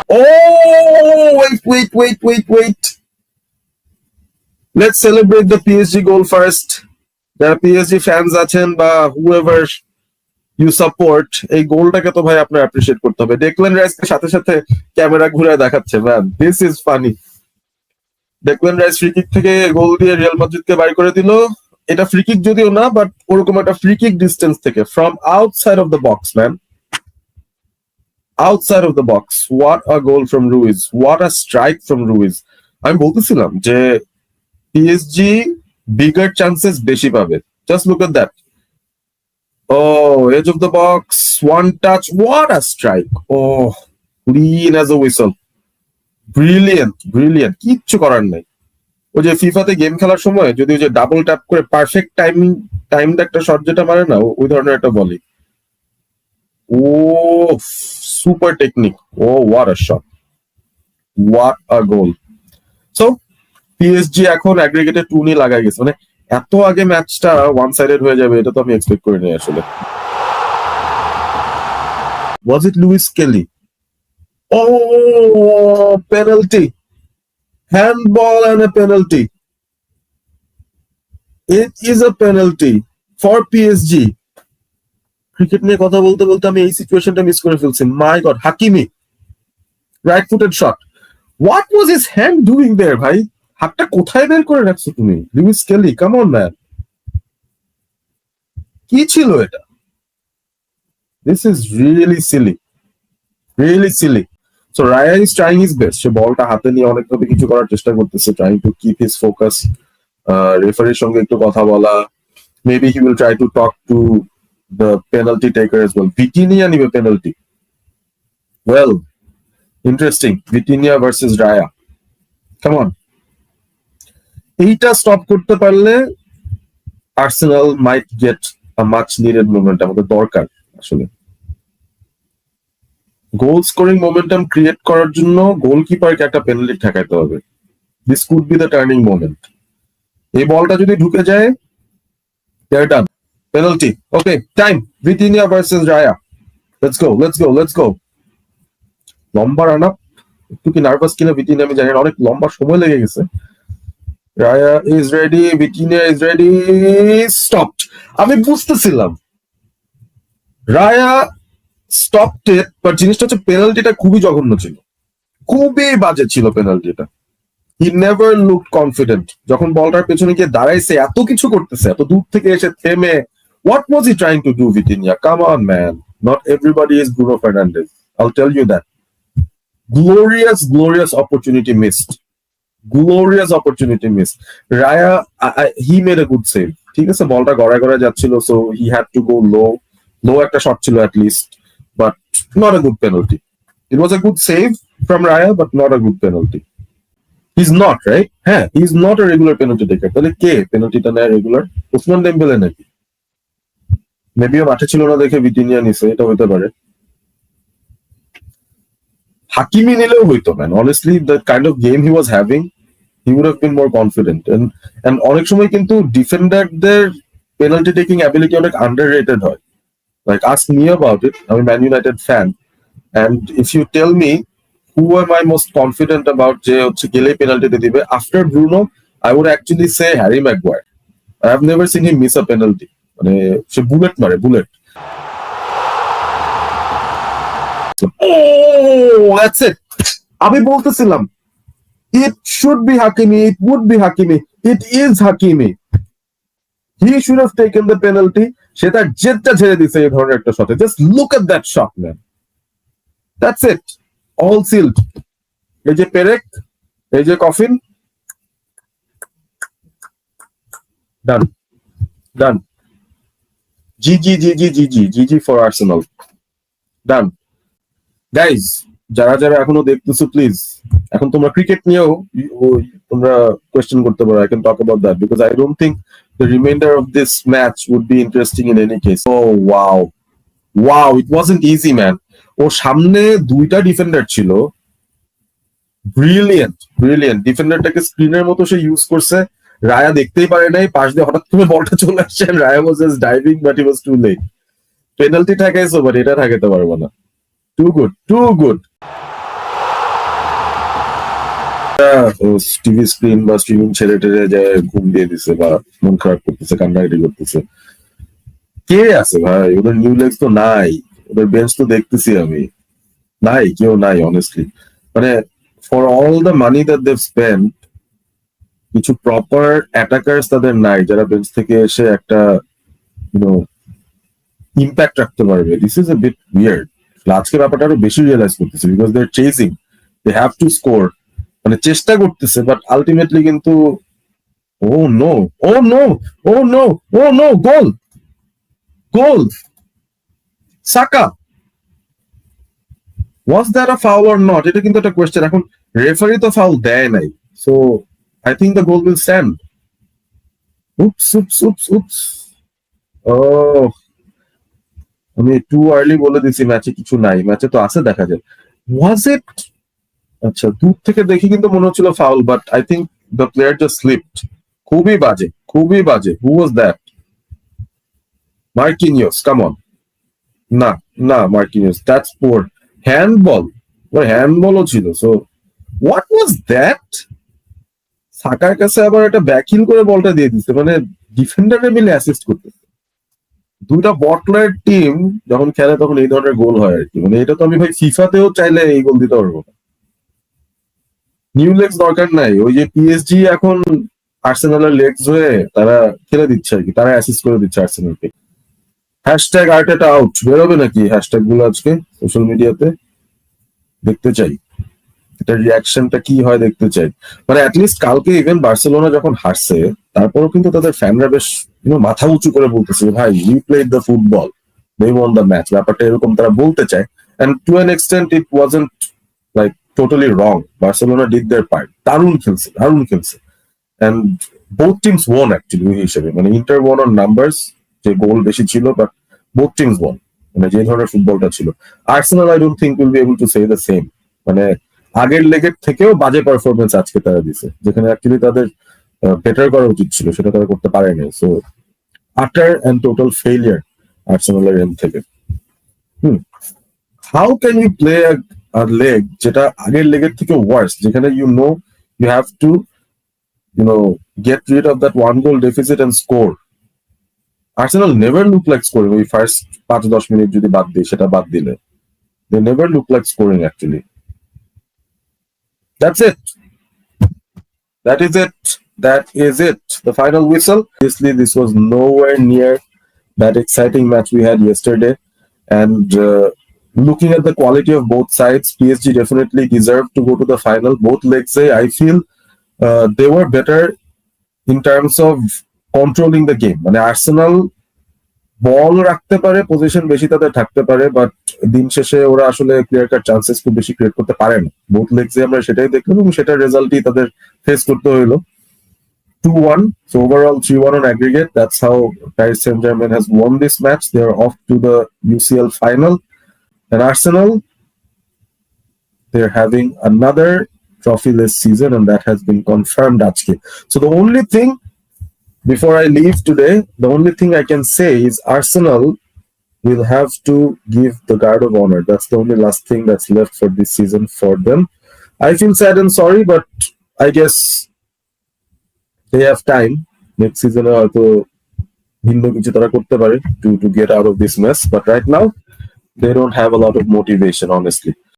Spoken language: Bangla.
Oh, wait. Let's celebrate the PSG goal first. যারা পিএসজি ফ্যান্স আছেন বা হুএভার ইউ সাপোর্ট, এই গোলটাকে তো ভাই আপনার অ্যাপ্রিশিয়েট করতে হবে। ডেকল্যান রাইসকে সাথে সাথে ক্যামেরা ঘুরে দেখাচ্ছে, man this is funny. Declan rice free kick থেকে গোল দিয়ে রিয়াল মাদ্রিদকে বাইর করে দিল। এটা ফ্রি কিক যদিও না, বাট ওরকম একটা ফ্রি কিক ডিস্টেন্স থেকে from outside of the box, man, outside of the box. What a goal from Ruiz, what a strike from Ruiz. আমি বলতেছিলাম যে পিএসজি বিগার চান্সেস বেশি পাবে। Just look at that. Oh, edge of the box, one touch, what a strike. Oh, clean as a whistle. Brilliant, কিচ্ছু করার নাই। ওই যে ফিফাতে গেম খেলার সময় যদি ওই যে ডাবল ট্যাপ করে পারফেক্ট টাইমড একটা শট যেটা মারে না, ওই ধরনের একটা বলি। Oh super technique. Oh what a shot, what a goal. So PSG এখন অ্যাগ্রিগেটে 2-0 লাগাই গেছে। মানে এত আগে ম্যাচটা ওয়ান সাইডেড হয়ে যাবে এটা তো আমি এক্সপেক্ট করিনি আসলে। ওয়াজ ইট Luis Kelly? Oh, penalty. Handball and a penalty. It is a penalty for PSG. Cricket নিয়ে কথা বলতে বলতে আমি এই সিচুয়েশনটা মিস করে ফেলছি। My god, Hakimi right footed shot. What was his hand doing there ভাই? হাতটা কোথায় বের করে রাখছো তুমি? Lewis Kelly, come on man, কি ছিল এটা? This is really silly. So Raya is trying his best. সে বলটা হাতে নিয়ে অনেকভাবে কিছু করার চেষ্টা করতেছে, trying to keep his focus. রেফারির সঙ্গে একটু কথা বলা। Maybe he will try to talk to the penalty taker as well. Vitinha nibe penalty. Well, interesting. Vitinha versus Raya. Come on. এইটা স্টপ করতে পারলে Arsenal might get a much needed momentum. আমাদের দরকার আসলে গোল স্কোরিং মোমেন্টাম ক্রিয়েট করার জন্য গোলকিপারকে একটা পেনাল্টি ঠেকাইতে হবে। This could be the turning moment. এই বলটা যদি ঢুকে যায়, they're done. Penalty. Okay, time. Vitinha versus Raya. Let's go. লম্বা রান আপ। একটু কি নার্ভাস কিনা ভিটিনা আমি জানি না, অনেক লম্বা সময় লেগে গেছে। Raya is ready, Vitinha is ready, stopped. আমি বুঝতেছিলাম রায়া স্টপড ইট, বাট জিনিসটা হচ্ছে পেনাল্টিটা খুবই জঘন্য ছিল, খুবই বাজে ছিল পেনাল্টিটা। He never looked confident. যখন বলটার পেছনে গিয়ে দাঁড়াইছে, এত কিছু করতেছে, এত দূর থেকে এসে থেমে, what was he trying to do, Vitinha? Come on, man. Not everybody is Bruno Fernandes. I'll tell you that. Glorious opportunity missed. Raya, he made a good save. ঠিক আছে, বলটা গড়ায় গড়ায় যাচ্ছিল, so he had to go low একটা শট ছিল at least, but not a good penalty. It was a good save from Raya, but not a good penalty. He's not, right? হ্যাঁ, he's not a regular penalty taker. তাহলে কে পেনাল্টিটা নেয় রেগুলার? ওসমান ডেম্বেলে নাকি? মেবিও মাঠে ছিল না দেখে ভিটিনিয়া নিছে, এটা হতে পারে। হাকিমি নিলেও হইতো, man. Honestly, the kind of game he was having, he would have been more confident. And অনেক সময় কিন্তু ডিফেন্ডারদের পেনাল্টি টেকিং অ্যাবিলিটি অনেক আন্ডাররেটেড হয়। Like, ask me about it. I'm a Man United fan. And if you tell me who am I most confident about যে হচ্ছে গেলে পেনাল্টিতে দিবে, after Bruno, I would actually say Harry Maguire. I have never seen him miss a penalty. মানে সে বুলেট মারে, বুলেট। Oh, that's it. আমি বলতেছিলাম it should be Hakimi, it would be Hakimi, it is Hakimi. He should have taken the penalty. সে তার জেদটা ছেড়ে দিছে এই ধরনের একটা শটে। Just look at that shot, man. That's it. All sealed. এই যে পেরেক, এই যে coffin, done. GG for Arsenal. Done. Guys, যারা এখনো দেখতেছো, প্লিজ এখন তোমরা ক্রিকেট নিয়েও তোমরা কোয়েশ্চেন করতে পারো। I can talk about that because I don't think the remainder of this match would be interesting in any case. Oh wow, it wasn't easy, man. ওর সামনে দুইটা ডিফেন্ডার ছিল, ব্রিলিয়েন্ট ডিফেন্ডারটাকে স্ক্রিনের মতো সে ইউজ করছে। রায়া দেখতেই পারে নাই, পাশ দিয়ে হঠাৎ করে বলটা চলে আসছে, Raya was just diving, but he was too late. Penalty ঠেকাইছো, বাট এটা ঠেকাতে পারবো না। Too good. টিভি স্ক্রিন বা স্ট্রিমিং ছেড়ে টেড়ে যায় ঘুম দিয়ে দিছে বা মন খারাপ করতেছে, কান্নাকাটি করতেছে। কে আছে ভাই? ওদের নিউ লেগস তো নাই, ওদের বেঞ্চ তো দেখতেছি আমি, নাই, কেউ নাই অনেস্টলি। মানে for all the money that they've spend, কিছু প্রপার অ্যাটাকার্স তাদের নাই যারা বেঞ্চ থেকে এসে একটা ইউনো ইম্প্যাক্ট রাখতে পারবে। This is a bit weird. আজকে ব্যাপারটা আরো বেশি রিয়েলাইজ করতেছে, because they are chasing, they have to score, মানে চেষ্টা করতেছে, বাট আলটিমেটলি কিন্তু oh no, oh no, oh no, oh no, goal, goal, Saka, was that a foul or not, এটা কিন্তু একটা কোয়েশ্চেন। এখন রেফারি তো ফাউল দেয় নাই, so I think the goal will stand. Oops oops oops oops, oh আমি টু আর্লি বলে দিছি ম্যাচে কিছু নাই, ম্যাচে তো আছে, দেখা যায়। ওয়াজ ইট? আচ্ছা, দূর থেকে দেখি কিন্তু মনে হচ্ছিল foul, but I think the player just slipped. খুবই বাজে, খুবই বাজে। Who was that? Marquinhos, come on. না, না, মার্কিনিওস, দ্যাটস পোর হ্যান্ডবল। ওর হ্যান্ডবলও ছিল। So what was that? সাকার কাছে আবার একটা ব্যাকহিল করে বলটা দিয়ে দিচ্ছে, মানে ডিফেন্ডারে মিলে অ্যাসিস্ট করতেছে। দুইটা বটলার টিম যখন খেলে তখন এই ধরনের গোল হয় আর কি। মানে এটা তো আমি ভাই ফিফাতেও চাইলে এই গোল দিতে পারবো না। নিউ লেগস দরকার নাই, ওই যে পিএসজি এখন আর্সেনালের লেগস হয়ে তারা খেলে দিচ্ছে আর কি, তারা অ্যাসিস্ট করে দিচ্ছে আর্সেনালকে। হ্যাশট্যাগ আর্টেটা আউট বেরোবে নাকি হ্যাশট্যাগ গুলো আজকে সোশ্যাল মিডিয়াতে? দেখতে চাই এটার রিয়াকশনটা কি হয়, দেখতে চাই। মানে অ্যাটলিস্ট কালকে ইভেন বার্সেলোনা যখন হারছে, তারপরও কিন্তু তাদের ফ্যানরা বেশ মাথা উঁচু করে বলতেছে, ভাই we played the football, they won the match, ব্যাপারটা এরকম তারা বলতে চায়। And to an extent it wasn't like totally wrong. Barcelona did their part, দারুণ খেলছে, দারুণ খেলছে। And both teams won actually ওই হিসেবে, মানে ইন্টার ওয়ান অন নাম্বারস, যে গোল বেশি ছিল, বাট বোথ টিমস ওয়ান, মানে যে ধরনের ফুটবলটা ছিল। Arsenal I don't think will be able to say the same. মানে আগের লেগের থেকেও বাজে পারফরমেন্স আজকে তারা দিছে, যেখানে অ্যাকচুয়ালি তাদের বেটার করা উচিত ছিল, সেটা তারা করতে পারেনি। So utter and total failure আর্সেনালের এন্ড থেকে। Hmm, how can you play আর লেগ যেটা আগের লেগের থেকে ওয়ার্স, যেখানে you have to get rid of that one goal deficit and score. Arsenal never look like scoring ওই ফার্স্ট 5-10 মিনিট যদি বাদ দিই, সেটা বাদ দিলে they never look like scoring actually. That's it. That is it. That is it. The final whistle. Obviously, this was nowhere near that exciting match we had yesterday. And looking at the quality of both sides, PSG definitely deserved to go to the final. Both legs, I feel they were better in terms of controlling the game. মানে আর্সেনাল বল রাখতে পারে, পজিশন বেশি তাদের থাকতে পারে, বাট দিন শেষে ওরা আসলে ক্লিয়ার কাট চান্সেস খুব বেশি ক্রিয়েট করতে পারে না। বোথ লেগসে আমরা সেটাই দেখলাম, এবং সেটার রেজাল্টই তাদের ফেস করতে হইলো। 2-1, so overall 3-1 on aggregate. That's how Paris Saint-Germain has won this match. They are off to the UCL final. And Arsenal, they're having another trophyless season, and that has been confirmed আজকে. So the only thing, before I leave today, the only thing I can say is Arsenal will have to give the guard of honor. That's the only last thing that's left for this season for them. I feel sad and sorry, but I guess they have time. Next season হয়তো ভিন্ন কিছু তারা করতে পারে to get out of this mess. But right now, they don't have a lot of motivation, honestly.